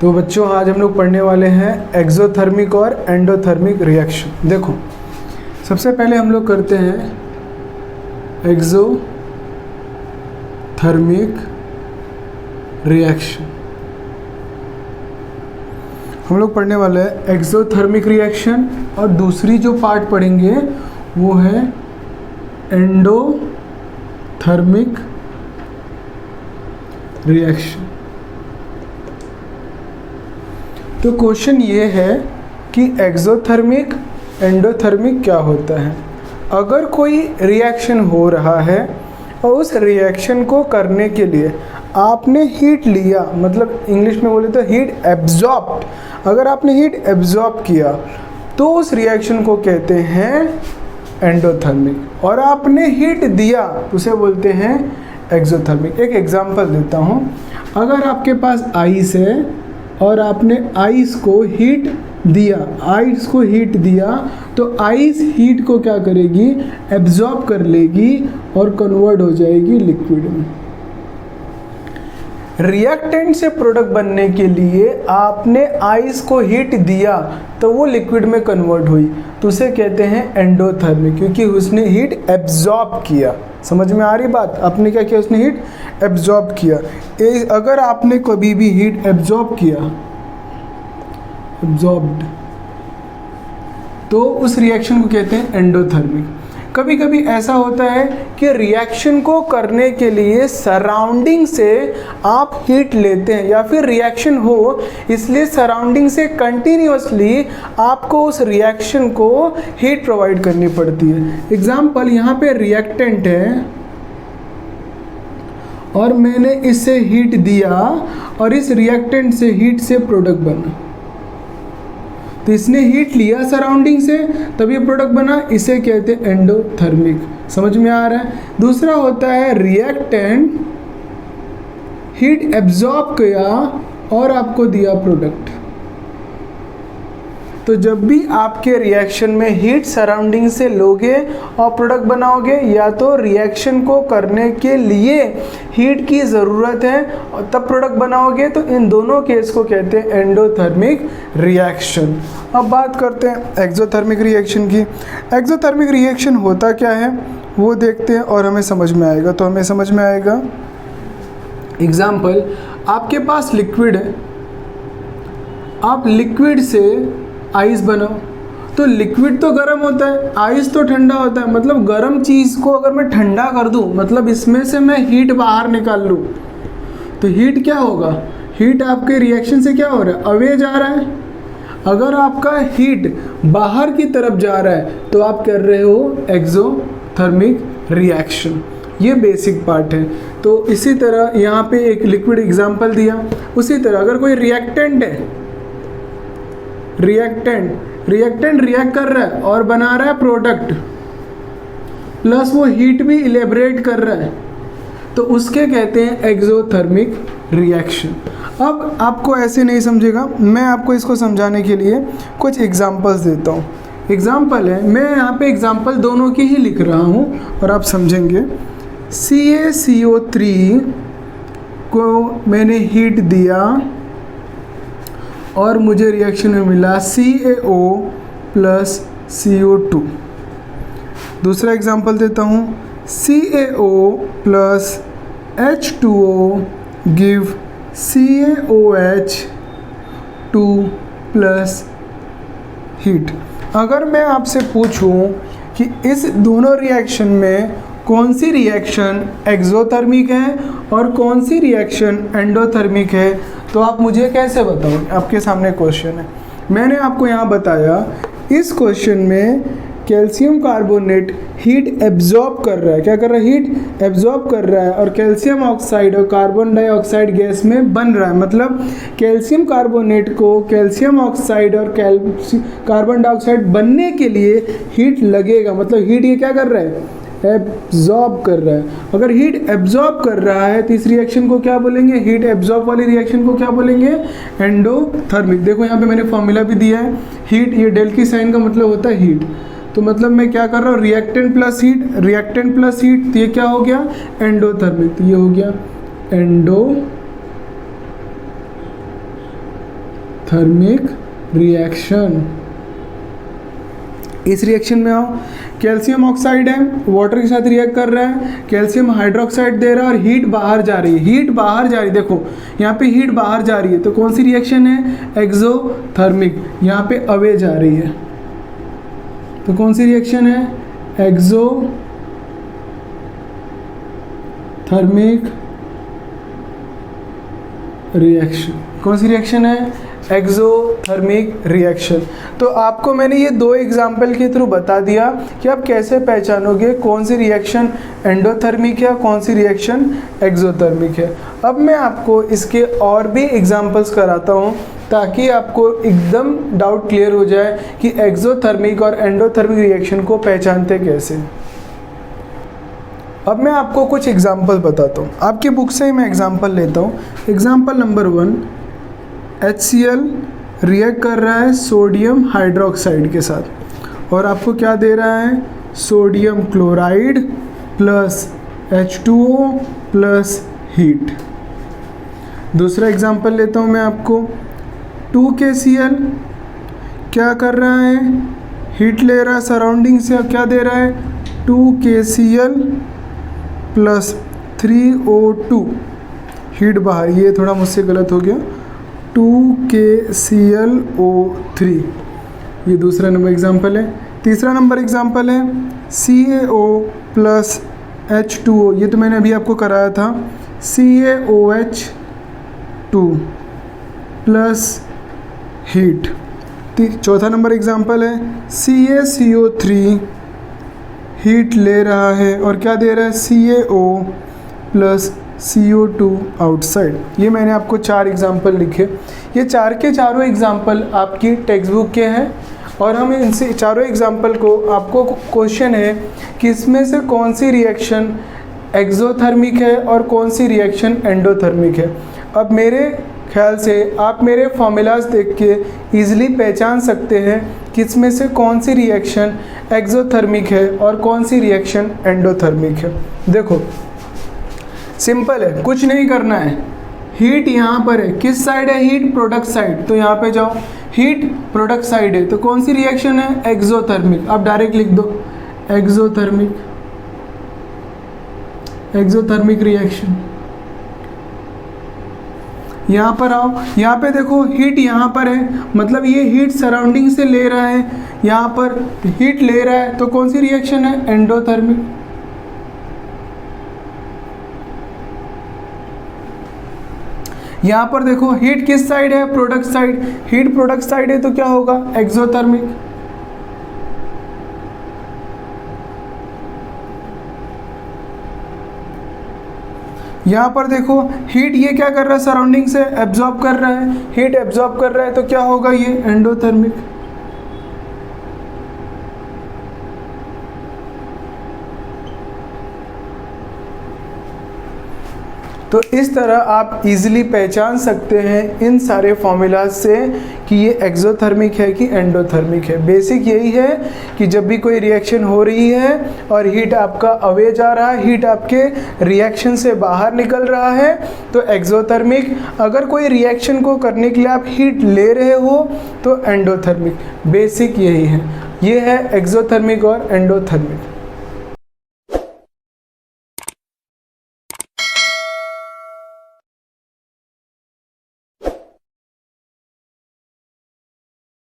तो बच्चों आज हम लोग पढ़ने वाले हैं एक्सोथर्मिक और एंडोथर्मिक रिएक्शन। देखो सबसे पहले हम लोग करते हैं एक्सोथर्मिक रिएक्शन। हम लोग पढ़ने वाले हैं एक्सोथर्मिक रिएक्शन और दूसरी जो पार्ट पढ़ेंगे वो है एंडोथर्मिक रिएक्शन। तो क्वेश्चन ये है कि एक्सोथर्मिक एंडोथर्मिक क्या होता है। अगर कोई रिएक्शन हो रहा है और उस रिएक्शन को करने के लिए आपने हीट लिया, मतलब इंग्लिश में बोले तो हीट एब्जॉर्ब्ड, अगर आपने हीट एब्जॉर्ब किया तो उस रिएक्शन को कहते हैं एंडोथर्मिक, और आपने हीट दिया उसे बोलते हैं एक्सोथर्मिक। एक एग्जांपल देता हूँ। अगर आपके पास आइस है और आपने आइस को हीट दिया, तो आइस हीट को क्या करेगी, एब्जॉर्ब कर लेगी और कन्वर्ट हो जाएगी लिक्विड में। रिएक्टेंट से प्रोडक्ट बनने के लिए आपने आइस को हीट दिया तो वो लिक्विड में कन्वर्ट हुई, तो उसे कहते हैं एंडोथर्मिक, क्योंकि उसने हीट एब्जॉर्ब किया। समझ में आ रही बात? आपने क्या किया, उसने हीट एब्जॉर्ब किया। अगर आपने कभी भी हीट एब्जॉर्ब किया, एब्जॉर्ब्ड, तो उस रिएक्शन को कहते हैं एंडोथर्मिक। कभी कभी ऐसा होता है कि रिएक्शन को करने के लिए सराउंडिंग से आप हीट लेते हैं, या फिर रिएक्शन हो इसलिए सराउंडिंग से कंटिन्यूअसली आपको उस रिएक्शन को हीट प्रोवाइड करनी पड़ती है। एग्जाम्पल, यहाँ पे रिएक्टेंट है और मैंने इससे हीट दिया और इस रिएक्टेंट से हीट से प्रोडक्ट बना, तो इसने हीट लिया सराउंडिंग से तब ये प्रोडक्ट बना, इसे कहते हैं एंडोथर्मिक। समझ में आ रहा है? दूसरा होता है रिएक्टेंट हीट एब्जॉर्ब किया और आपको दिया प्रोडक्ट। तो जब भी आपके रिएक्शन में हीट सराउंडिंग से लोगे और प्रोडक्ट बनाओगे, या तो रिएक्शन को करने के लिए हीट की ज़रूरत है और तब प्रोडक्ट बनाओगे, तो इन दोनों केस को कहते हैं एंडोथर्मिक रिएक्शन। अब बात करते हैं एक्सोथर्मिक रिएक्शन की। एक्सोथर्मिक रिएक्शन होता क्या है वो देखते हैं और हमें समझ में आएगा। तो हमें समझ में आएगा, एग्जाम्पल, आपके पास लिक्विड है, आप लिक्विड से आइस बनाओ, तो लिक्विड तो गर्म होता है, आइस तो ठंडा होता है। मतलब गर्म चीज़ को अगर मैं ठंडा कर दूं, मतलब इसमें से मैं हीट बाहर निकाल लूं, तो हीट क्या होगा, हीट आपके रिएक्शन से क्या हो रहा है, अवे जा रहा है। अगर आपका हीट बाहर की तरफ जा रहा है तो आप कर रहे हो एक्सोथर्मिक रिएक्शन। ये बेसिक पार्ट है। तो इसी तरह यहाँ पे एक लिक्विड एग्जाम्पल दिया, उसी तरह अगर कोई रिएक्टेंट है, रिएक्टेंट रिएक्ट कर रहा है और बना रहा है प्रोडक्ट, प्लस वो हीट भी इलेबरेट कर रहा है, तो उसके कहते हैं एक्सोथर्मिक रिएक्शन। अब आपको ऐसे नहीं समझेगा, मैं आपको इसको समझाने के लिए कुछ एग्जांपल्स देता हूँ। एग्जांपल है, मैं यहाँ पे एग्जांपल दोनों की ही लिख रहा हूँ और आप समझेंगे। CaCO3 को मैंने हीट दिया और मुझे रिएक्शन में मिला CaO प्लस CO2। दूसरा एग्जांपल देता हूँ, CaO plus H2O give CaOH2 plus heat. अगर मैं आपसे पूछूं कि इस दोनों रिएक्शन में कौन सी रिएक्शन एक्सोथर्मिक है और कौन सी रिएक्शन एंडोथर्मिक है, तो आप मुझे कैसे बताओगे? आपके सामने क्वेश्चन है, मैंने आपको यहाँ बताया इस क्वेश्चन में कैल्शियम कार्बोनेट हीट एब्जॉर्ब कर रहा है। क्या कर रहा है? हीट एब्जॉर्ब कर रहा है और कैल्शियम ऑक्साइड और कार्बन डाइऑक्साइड गैस में बन रहा है। मतलब कैल्शियम कार्बोनेट को कैल्शियम ऑक्साइड और कार्बन डाइऑक्साइड बनने के लिए हीट लगेगा। मतलब हीट ये क्या कर रहा है? एब्जॉर्ब कर रहा है। अगर हीट एब्जॉर्ब कर रहा है तो इस रिएक्शन को क्या बोलेंगे? हीट एब्जॉर्ब वाली रिएक्शन को क्या बोलेंगे? एंडोथर्मिक। देखो यहाँ पे मैंने फॉर्मूला भी दिया है, हीट, ये डेल की साइन का मतलब होता है हीट। तो मतलब मैं क्या कर रहा हूँ, reactant plus heat, reactant plus heat, तो ये क्या हो गया, एंडोथर्मिक। तो ये हो गया थर्मिक रिएक्शन। इस रिएक्शन में आओ, कैल्शियम ऑक्साइड है, वाटर के साथ रिएक्ट कर रहा है, कैल्शियम हाइड्रोक्साइड दे रहा है और हीट बाहर जा रही है। हीट बाहर जा रही है, देखो यहाँ पे हीट बाहर जा रही है, तो कौन सी रिएक्शन है? एक्सोथर्मिक। यहाँ पे अवे जा रही है, तो कौन सी रिएक्शन है? Exothermic reaction. कौन सी रिएक्शन है? Exothermic reaction. तो आपको मैंने ये दो एग्जाम्पल के थ्रू बता दिया कि आप कैसे पहचानोगे कौन सी रिएक्शन एंडोथर्मिक है, कौन सी रिएक्शन एक्सोथर्मिक है। अब मैं आपको इसके और भी एग्जाम्पल्स कराता हूँ ताकि आपको एकदम डाउट क्लियर हो जाए कि एक्सोथर्मिक और एंडोथर्मिक रिएक्शन को पहचानते कैसे। अब मैं आपको कुछ एग्जाम्पल बताता हूँ, आपकी बुक से ही मैं एग्जाम्पल लेता हूँ। एग्जाम्पल नंबर 1, HCl रिएक्ट कर रहा है सोडियम हाइड्रोक्साइड के साथ और आपको क्या दे रहा है? Sodium chloride plus H2O plus heat. दूसरा एग्जाम्पल लेता हूँ मैं आपको, 2KCl क्या कर रहा है? हीट ले रहा है सराउंडिंग से और क्या दे रहा है? 2KCl प्लस 3O2, हीट बाहर, ये थोड़ा मुझसे गलत हो गया, 2KClO3। ये दूसरा नंबर एग्जाम्पल है। तीसरा नंबर एग्जाम्पल है CaO प्लस H2O, ये तो मैंने अभी आपको कराया था, CaOH2 प्लस हीट। चौथा नंबर एग्जाम्पल है CaCO3 हीट ले रहा है और क्या दे रहा है? CaO plus CO2 outside. ये मैंने आपको 4 एग्जाम्पल लिखे। ये चार के चारों एग्जाम्पल आपकी टेक्स्ट बुक के हैं और हम इनसे चारों एग्जाम्पल को, आपको क्वेश्चन है कि इसमें से कौन सी रिएक्शन एक्सोथर्मिक है और कौन सी रिएक्शन एंडोथर्मिक है। अब मेरे ख्याल से आप मेरे फॉर्मूलाज देख के ईज़िली पहचान सकते हैं कि इसमें से कौन सी रिएक्शन एक्सोथर्मिक है और कौन सी रिएक्शन एंडोथर्मिक है। देखो सिंपल है, कुछ नहीं करना है। हीट यहाँ पर है, किस साइड है हीट? Product side. तो यहाँ पे जाओ, हीट प्रोडक्ट साइड है, तो कौन सी रिएक्शन है? एक्सोथर्मिक। आप डायरेक्ट लिख दो एक्सोथर्मिक, एक्सोथर्मिक रिएक्शन। यहाँ पर आओ, यहाँ पे देखो हीट यहाँ पर है, मतलब ये हीट सराउंडिंग से ले रहा है, यहाँ पर हीट ले रहा है, तो कौन सी रिएक्शन है? एंडोथर्मिक। यहाँ पर देखो हीट किस साइड है? Product side. Heat product side है तो क्या होगा? एक्सोथर्मिक। यहाँ पर देखो हीट ये क्या कर रहा है? सराउंडिंग से एब्जॉर्ब कर रहा है। हीट एब्जॉर्ब कर रहा है तो क्या होगा? ये एंडोथर्मिक। तो इस तरह आप इजीली पहचान सकते हैं इन सारे फॉर्मूलाज से कि ये एक्सोथर्मिक है कि एंडोथर्मिक है। बेसिक यही है कि जब भी कोई रिएक्शन हो रही है और हीट आपका अवे जा रहा है, हीट आपके रिएक्शन से बाहर निकल रहा है, तो एक्सोथर्मिक। अगर कोई रिएक्शन को करने के लिए आप हीट ले रहे हो तो एंडोथर्मिक। बेसिक यही है, ये है एक्सोथर्मिक और एंडोथर्मिक।